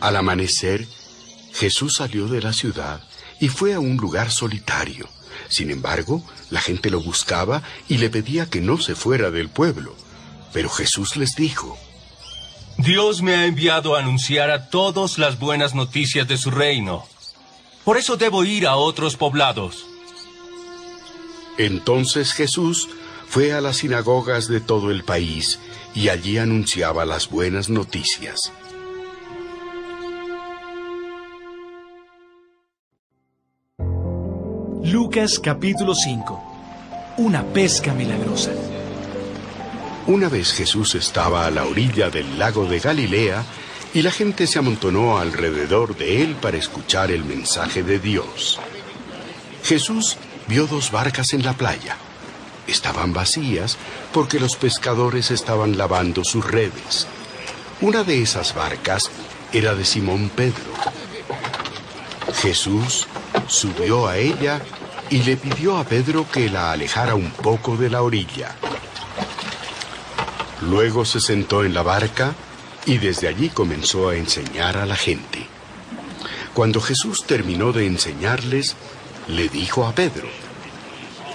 Al amanecer, Jesús salió de la ciudad y fue a un lugar solitario. Sin embargo, la gente lo buscaba y le pedía que no se fuera del pueblo. Pero Jesús les dijo: Dios me ha enviado a anunciar a todos las buenas noticias de su reino. Por eso debo ir a otros poblados. Entonces Jesús fue a las sinagogas de todo el país y allí anunciaba las buenas noticias. Lucas capítulo 5. Una pesca milagrosa. Una vez Jesús estaba a la orilla del lago de Galilea y la gente se amontonó alrededor de él para escuchar el mensaje de Dios. Jesús vio 2 barcas en la playa. Estaban vacías porque los pescadores estaban lavando sus redes. Una de esas barcas era de Simón Pedro. Jesús subió a ella y le pidió a Pedro que la alejara un poco de la orilla. Luego se sentó en la barca y desde allí comenzó a enseñar a la gente. Cuando Jesús terminó de enseñarles, le dijo a Pedro: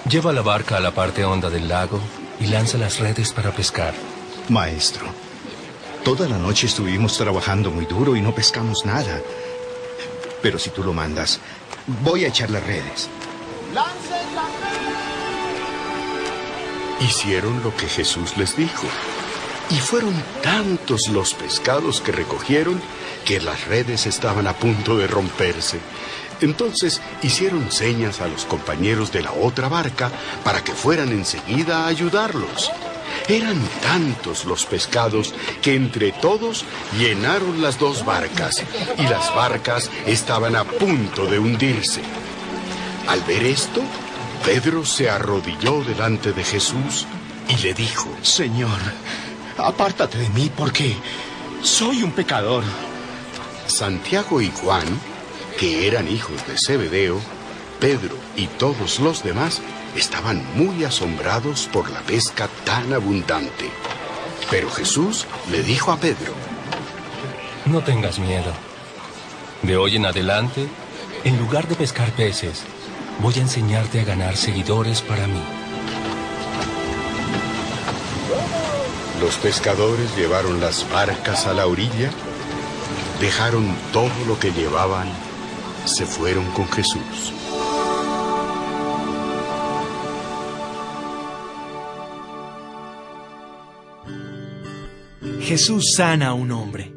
Lleva la barca a la parte honda del lago y lanza las redes para pescar. Maestro, toda la noche estuvimos trabajando muy duro y no pescamos nada. Pero si tú lo mandas, voy a echar las redes. ¡Lancen las redes! Hicieron lo que Jesús les dijo. Y fueron tantos los pescados que recogieron que las redes estaban a punto de romperse. Entonces hicieron señas a los compañeros de la otra barca para que fueran enseguida a ayudarlos. Eran tantos los pescados que entre todos llenaron las 2 barcas y las barcas estaban a punto de hundirse. Al ver esto, Pedro se arrodilló delante de Jesús y le dijo: Señor, apártate de mí porque soy un pecador. Santiago y Juan, que eran hijos de Zebedeo, Pedro y todos los demás estaban muy asombrados por la pesca tan abundante. Pero Jesús le dijo a Pedro: No tengas miedo. De hoy en adelante, en lugar de pescar peces, voy a enseñarte a ganar seguidores para mí. Los pescadores llevaron las barcas a la orilla, dejaron todo lo que llevaban, se fueron con Jesús. Jesús sana a un hombre.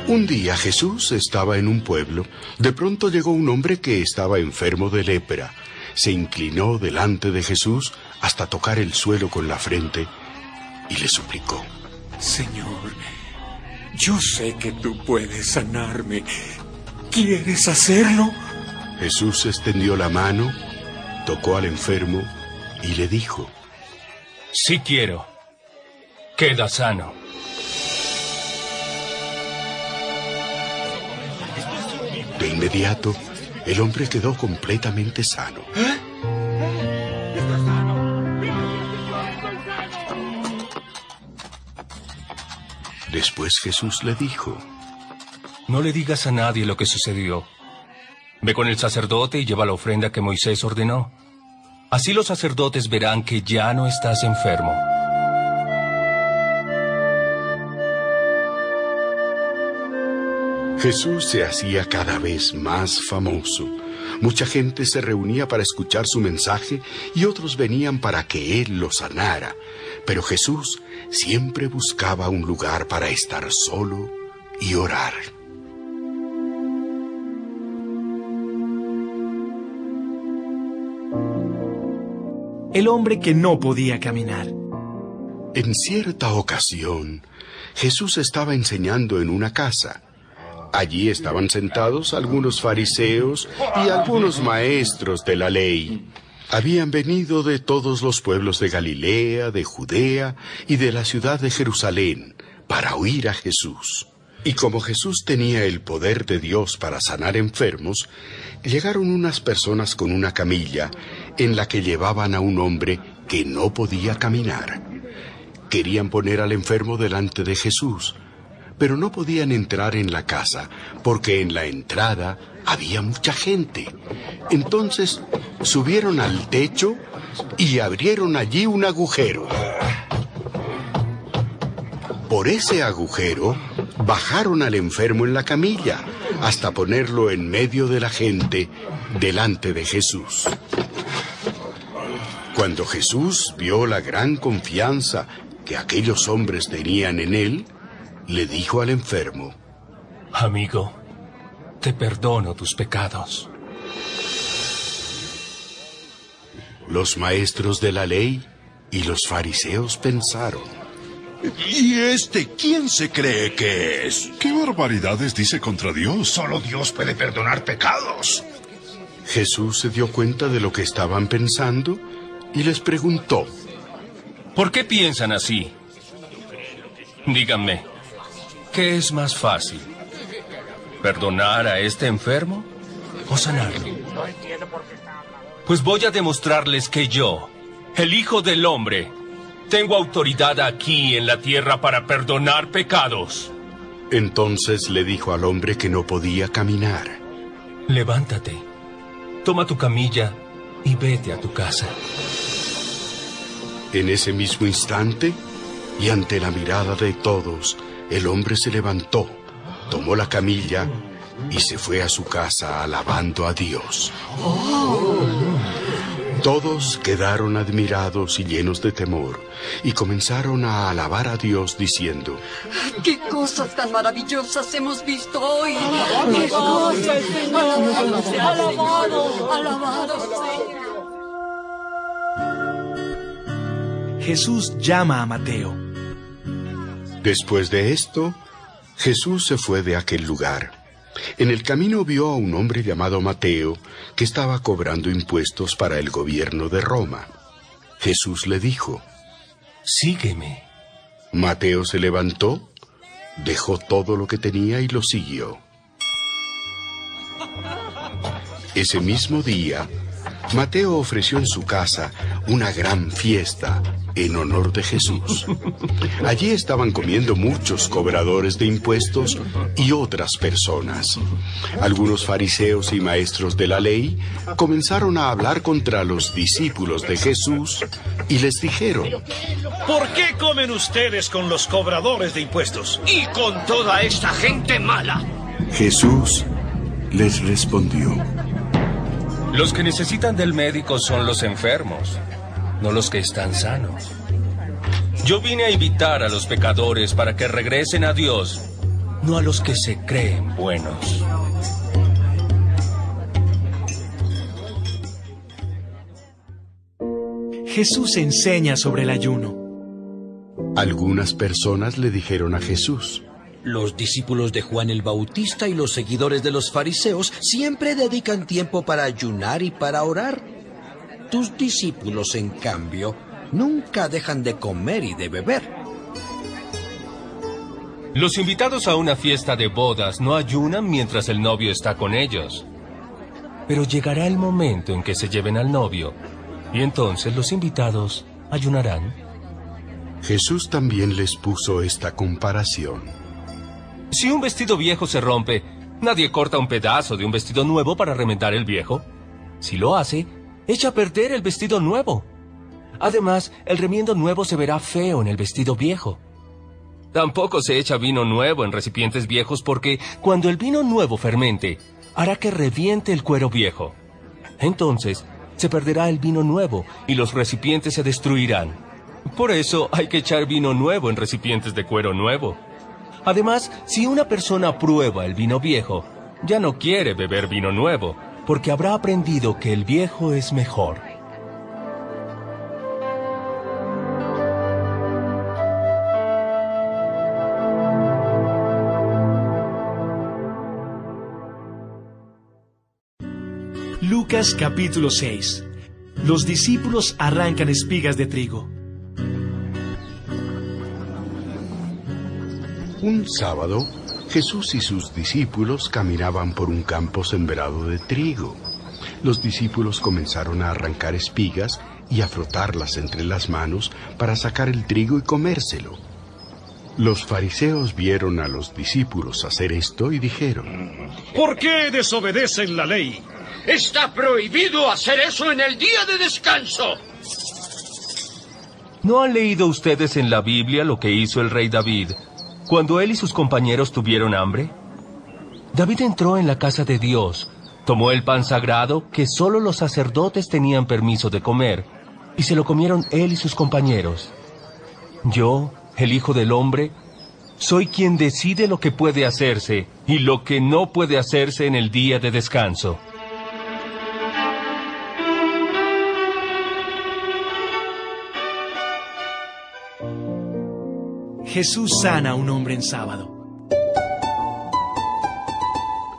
Un día Jesús estaba en un pueblo. De pronto llegó un hombre que estaba enfermo de lepra. Se inclinó delante de Jesús hasta tocar el suelo con la frente y le suplicó: Señor, yo sé que tú puedes sanarme. ¿Quieres hacerlo? Jesús extendió la mano, tocó al enfermo y le dijo: Sí quiero. Queda sano. De inmediato, el hombre quedó completamente sano. Después Jesús le dijo: No le digas a nadie lo que sucedió. Ve con el sacerdote y lleva la ofrenda que Moisés ordenó. Así los sacerdotes verán que ya no estás enfermo. Jesús se hacía cada vez más famoso. Mucha gente se reunía para escuchar su mensaje y otros venían para que Él los sanara. Pero Jesús siempre buscaba un lugar para estar solo y orar. El hombre que no podía caminar. En cierta ocasión, Jesús estaba enseñando en una casa. Allí estaban sentados algunos fariseos y algunos maestros de la ley. Habían venido de todos los pueblos de Galilea, de Judea y de la ciudad de Jerusalén para oír a Jesús. Y como Jesús tenía el poder de Dios para sanar enfermos, llegaron unas personas con una camilla en la que llevaban a un hombre que no podía caminar. Querían poner al enfermo delante de Jesús, pero no podían entrar en la casa porque en la entrada había mucha gente. Entonces subieron al techo y abrieron allí un agujero. Por ese agujero bajaron al enfermo en la camilla hasta ponerlo en medio de la gente delante de Jesús. Cuando Jesús vio la gran confianza que aquellos hombres tenían en él, le dijo al enfermo: Amigo, te perdono tus pecados. Los maestros de la ley y los fariseos pensaron: ¿Y quién se cree que es? ¿Qué barbaridades dice contra Dios? Solo Dios puede perdonar pecados. Jesús se dio cuenta de lo que estaban pensando y les preguntó: ¿Por qué piensan así? Díganme, ¿qué es más fácil? ¿Perdonar a este enfermo o sanarlo? Pues voy a demostrarles que yo, el Hijo del Hombre, tengo autoridad aquí en la tierra para perdonar pecados. Entonces le dijo al hombre que no podía caminar: Levántate, toma tu camilla y vete a tu casa. En ese mismo instante, y ante la mirada de todos, el hombre se levantó, tomó la camilla y se fue a su casa alabando a Dios. Todos quedaron admirados y llenos de temor, y comenzaron a alabar a Dios diciendo: ¡Qué cosas tan maravillosas hemos visto hoy! ¡Alabado sea el Señor! ¡Alabado, Señor! Jesús llama a Mateo. Después de esto, Jesús se fue de aquel lugar. En el camino vio a un hombre llamado Mateo, que estaba cobrando impuestos para el gobierno de Roma. Jesús le dijo: Sígueme. Mateo se levantó, dejó todo lo que tenía y lo siguió. Ese mismo día, Mateo ofreció en su casa una gran fiesta en honor de Jesús. Allí estaban comiendo muchos cobradores de impuestos y otras personas. Algunos fariseos y maestros de la ley comenzaron a hablar contra los discípulos de Jesús y les dijeron: ¿Por qué comen ustedes con los cobradores de impuestos? Y con toda esta gente mala. Jesús les respondió: Los que necesitan del médico son los enfermos, no los que están sanos. Yo vine a invitar a los pecadores para que regresen a Dios, no a los que se creen buenos. Jesús enseña sobre el ayuno. Algunas personas le dijeron a Jesús: Los discípulos de Juan el Bautista y los seguidores de los fariseos siempre dedican tiempo para ayunar y para orar. Tus discípulos, en cambio, nunca dejan de comer y de beber. Los invitados a una fiesta de bodas no ayunan mientras el novio está con ellos. Pero llegará el momento en que se lleven al novio, y entonces los invitados ayunarán. Jesús también les puso esta comparación. Si un vestido viejo se rompe, nadie corta un pedazo de un vestido nuevo para remendar el viejo. Si lo hace, echa a perder el vestido nuevo. Además, el remiendo nuevo se verá feo en el vestido viejo. Tampoco se echa vino nuevo en recipientes viejos porque cuando el vino nuevo fermente, hará que reviente el cuero viejo. Entonces, se perderá el vino nuevo y los recipientes se destruirán. Por eso hay que echar vino nuevo en recipientes de cuero nuevo. Además, si una persona prueba el vino viejo, ya no quiere beber vino nuevo, porque habrá aprendido que el viejo es mejor. Lucas capítulo 6. Los discípulos arrancan espigas de trigo. Un sábado, Jesús y sus discípulos caminaban por un campo sembrado de trigo. Los discípulos comenzaron a arrancar espigas y a frotarlas entre las manos para sacar el trigo y comérselo. Los fariseos vieron a los discípulos hacer esto y dijeron: ¿Por qué desobedecen la ley? Está prohibido hacer eso en el día de descanso. ¿No han leído ustedes en la Biblia lo que hizo el rey David cuando él y sus compañeros tuvieron hambre? David entró en la casa de Dios, tomó el pan sagrado que solo los sacerdotes tenían permiso de comer, y se lo comieron él y sus compañeros. Yo, el Hijo del Hombre, soy quien decide lo que puede hacerse y lo que no puede hacerse en el día de descanso. Jesús sana a un hombre en sábado.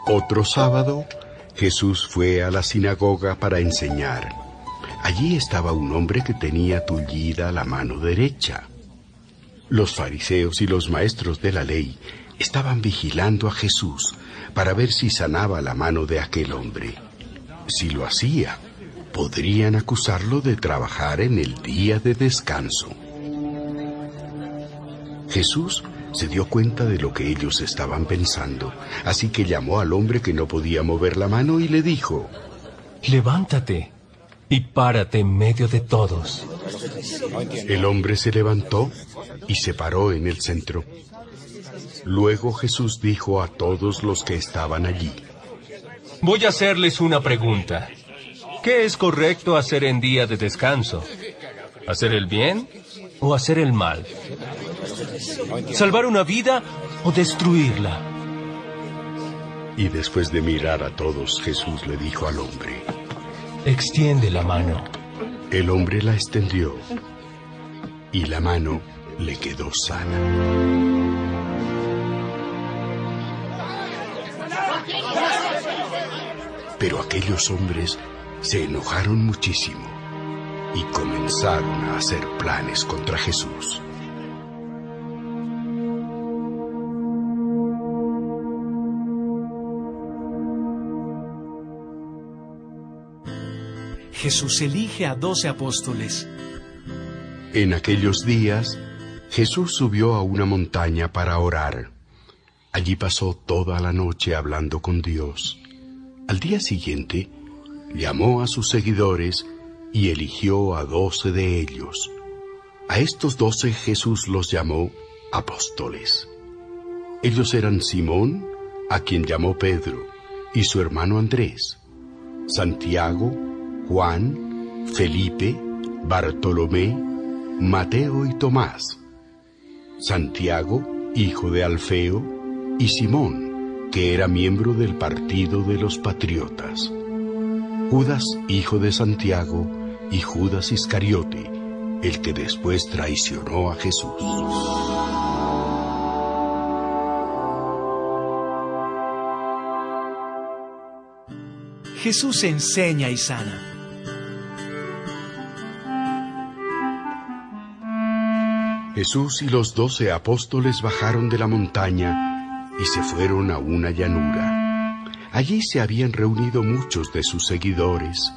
Otro sábado, Jesús fue a la sinagoga para enseñar. Allí estaba un hombre que tenía tullida la mano derecha. Los fariseos y los maestros de la ley estaban vigilando a Jesús para ver si sanaba la mano de aquel hombre. Si lo hacía, podrían acusarlo de trabajar en el día de descanso. Jesús se dio cuenta de lo que ellos estaban pensando, así que llamó al hombre que no podía mover la mano y le dijo: Levántate y párate en medio de todos. El hombre se levantó y se paró en el centro. Luego Jesús dijo a todos los que estaban allí: Voy a hacerles una pregunta. ¿Qué es correcto hacer en día de descanso? ¿Hacer el bien o hacer el mal? ¿Salvar una vida o destruirla? Y después de mirar a todos, Jesús le dijo al hombre: extiende la mano. El hombre la extendió y la mano le quedó sana. Pero aquellos hombres se enojaron muchísimo y comenzaron a hacer planes contra Jesús. Jesús elige a 12 apóstoles. En aquellos días, Jesús subió a una montaña para orar. Allí pasó toda la noche hablando con Dios. Al día siguiente, llamó a sus seguidores y eligió a 12 de ellos. A estos 12 Jesús los llamó apóstoles. Ellos eran Simón, a quien llamó Pedro, y su hermano Andrés, Santiago, Juan, Felipe, Bartolomé, Mateo y Tomás, Santiago, hijo de Alfeo, y Simón, que era miembro del partido de los patriotas, Judas, hijo de Santiago, y Judas Iscariote, el que después traicionó a Jesús. Jesús enseña y sana. Jesús y los 12 apóstoles bajaron de la montaña y se fueron a una llanura. Allí se habían reunido muchos de sus seguidores.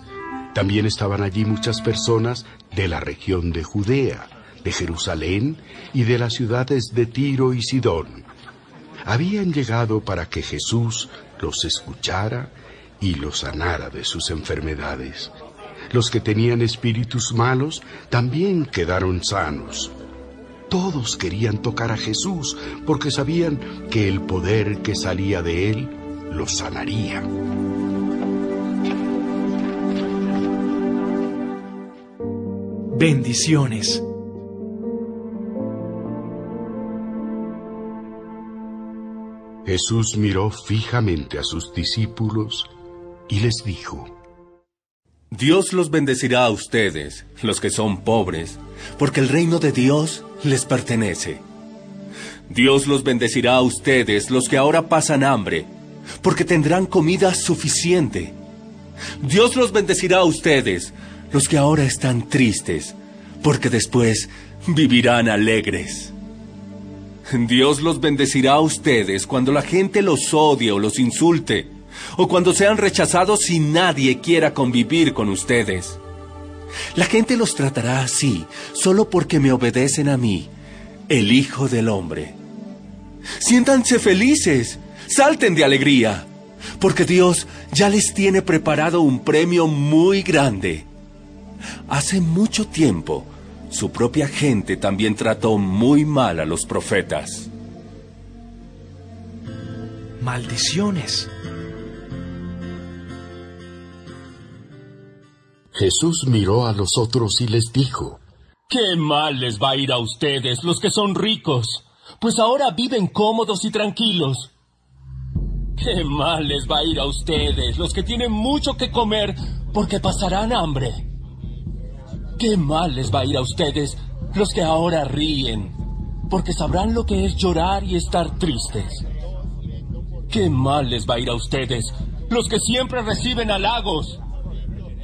También estaban allí muchas personas de la región de Judea, de Jerusalén y de las ciudades de Tiro y Sidón. Habían llegado para que Jesús los escuchara y los sanara de sus enfermedades. Los que tenían espíritus malos también quedaron sanos. Todos querían tocar a Jesús porque sabían que el poder que salía de él los sanaría. Bendiciones. Jesús miró fijamente a sus discípulos y les dijo: Dios los bendecirá a ustedes, los que son pobres, porque el reino de Dios les pertenece. Dios los bendecirá a ustedes, los que ahora pasan hambre, porque tendrán comida suficiente. Dios los bendecirá a ustedes, los que ahora están tristes, porque después vivirán alegres. Dios los bendecirá a ustedes cuando la gente los odie o los insulte, o cuando sean rechazados y nadie quiera convivir con ustedes. La gente los tratará así, solo porque me obedecen a mí, el Hijo del Hombre. Siéntanse felices, salten de alegría, porque Dios ya les tiene preparado un premio muy grande. Hace mucho tiempo, su propia gente también trató muy mal a los profetas. Maldiciones. Jesús miró a los otros y les dijo: ¡Qué mal les va a ir a ustedes, los que son ricos! Pues ahora viven cómodos y tranquilos. ¡Qué mal les va a ir a ustedes, los que tienen mucho que comer, porque pasarán hambre! ¡Qué mal les va a ir a ustedes, los que ahora ríen, porque sabrán lo que es llorar y estar tristes! ¡Qué mal les va a ir a ustedes, los que siempre reciben halagos!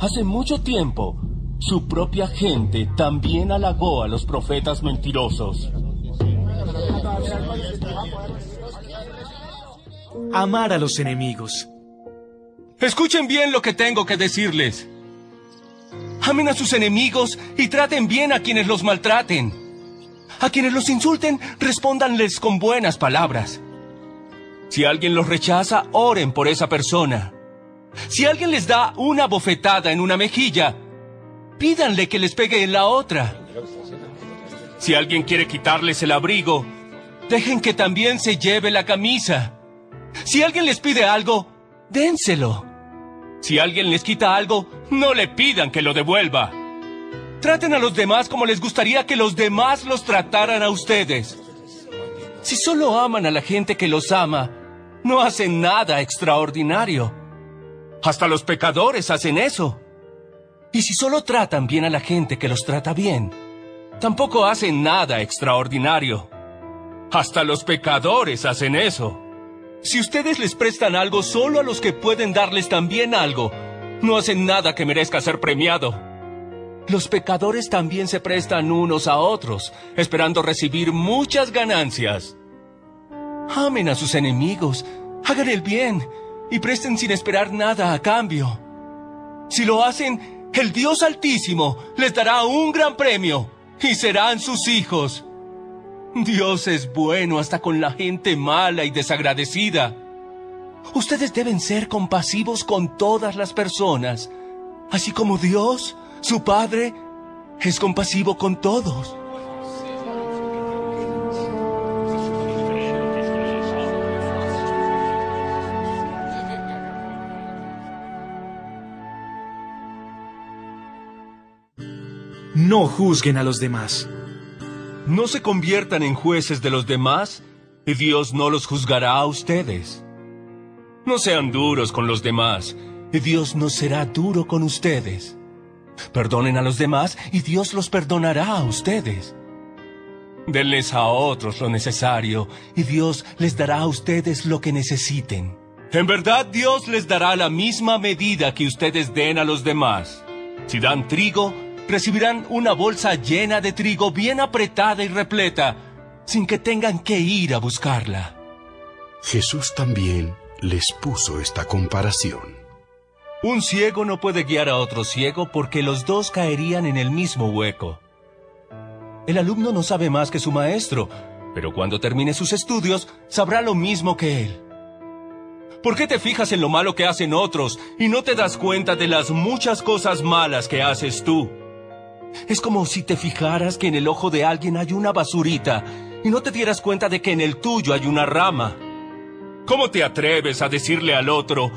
Hace mucho tiempo, su propia gente también halagó a los profetas mentirosos. Amar a los enemigos. Escuchen bien lo que tengo que decirles. Amen a sus enemigos y traten bien a quienes los maltraten. A quienes los insulten, respóndanles con buenas palabras. Si alguien los rechaza, oren por esa persona. Si alguien les da una bofetada en una mejilla, pídanle que les pegue en la otra. Si alguien quiere quitarles el abrigo, dejen que también se lleve la camisa. Si alguien les pide algo, dénselo. Si alguien les quita algo, no le pidan que lo devuelva. Traten a los demás como les gustaría que los demás los trataran a ustedes. Si solo aman a la gente que los ama, no hacen nada extraordinario. Hasta los pecadores hacen eso. Y si solo tratan bien a la gente que los trata bien, tampoco hacen nada extraordinario. Hasta los pecadores hacen eso. Si ustedes les prestan algo solo a los que pueden darles también algo, no hacen nada que merezca ser premiado. Los pecadores también se prestan unos a otros, esperando recibir muchas ganancias. Amen a sus enemigos, hagan el bien y presten sin esperar nada a cambio. Si lo hacen, el Dios Altísimo les dará un gran premio y serán sus hijos. Dios es bueno hasta con la gente mala y desagradecida. Ustedes deben ser compasivos con todas las personas, así como Dios, su Padre, es compasivo con todos. No juzguen a los demás. No se conviertan en jueces de los demás, y Dios no los juzgará a ustedes. No sean duros con los demás, y Dios no será duro con ustedes. Perdonen a los demás, y Dios los perdonará a ustedes. Denles a otros lo necesario, y Dios les dará a ustedes lo que necesiten. En verdad, Dios les dará la misma medida que ustedes den a los demás. Si dan trigo, recibirán una bolsa llena de trigo bien apretada y repleta, sin que tengan que ir a buscarla. Jesús también les puso esta comparación. Un ciego no puede guiar a otro ciego porque los dos caerían en el mismo hueco. El alumno no sabe más que su maestro, pero cuando termine sus estudios, sabrá lo mismo que él. ¿Por qué te fijas en lo malo que hacen otros y no te das cuenta de las muchas cosas malas que haces tú? Es como si te fijaras que en el ojo de alguien hay una basurita y no te dieras cuenta de que en el tuyo hay una rama. ¿Cómo te atreves a decirle al otro,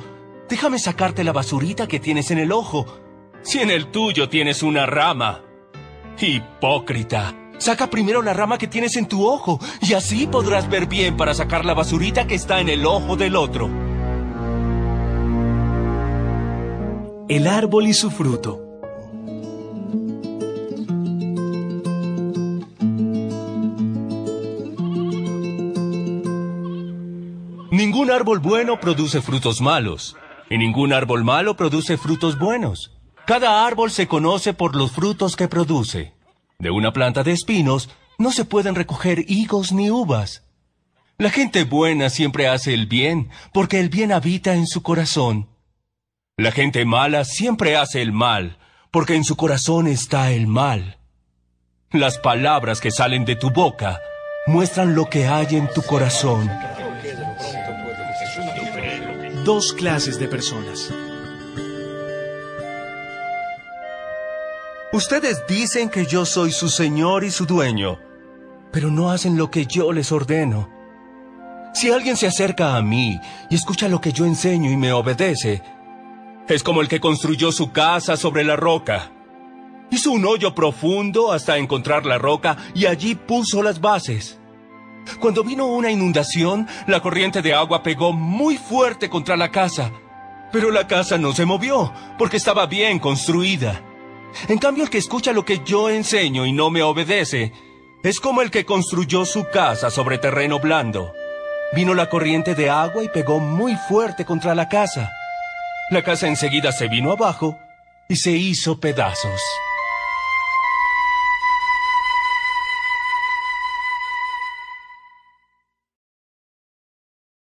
déjame sacarte la basurita que tienes en el ojo, si en el tuyo tienes una rama? Hipócrita, saca primero la rama que tienes en tu ojo y así podrás ver bien para sacar la basurita que está en el ojo del otro. El árbol y su fruto. Ningún árbol bueno produce frutos malos, y ningún árbol malo produce frutos buenos. Cada árbol se conoce por los frutos que produce. De una planta de espinos no se pueden recoger higos ni uvas. La gente buena siempre hace el bien, porque el bien habita en su corazón. La gente mala siempre hace el mal, porque en su corazón está el mal. Las palabras que salen de tu boca muestran lo que hay en tu corazón. Dos clases de personas. Ustedes dicen que yo soy su señor y su dueño, pero no hacen lo que yo les ordeno. Si alguien se acerca a mí y escucha lo que yo enseño y me obedece, es como el que construyó su casa sobre la roca. Hizo un hoyo profundo hasta encontrar la roca y allí puso las bases. Cuando vino una inundación, la corriente de agua pegó muy fuerte contra la casa, pero la casa no se movió porque estaba bien construida. En cambio, el que escucha lo que yo enseño y no me obedece, es como el que construyó su casa sobre terreno blando. Vino la corriente de agua y pegó muy fuerte contra la casa. La casa enseguida se vino abajo y se hizo pedazos.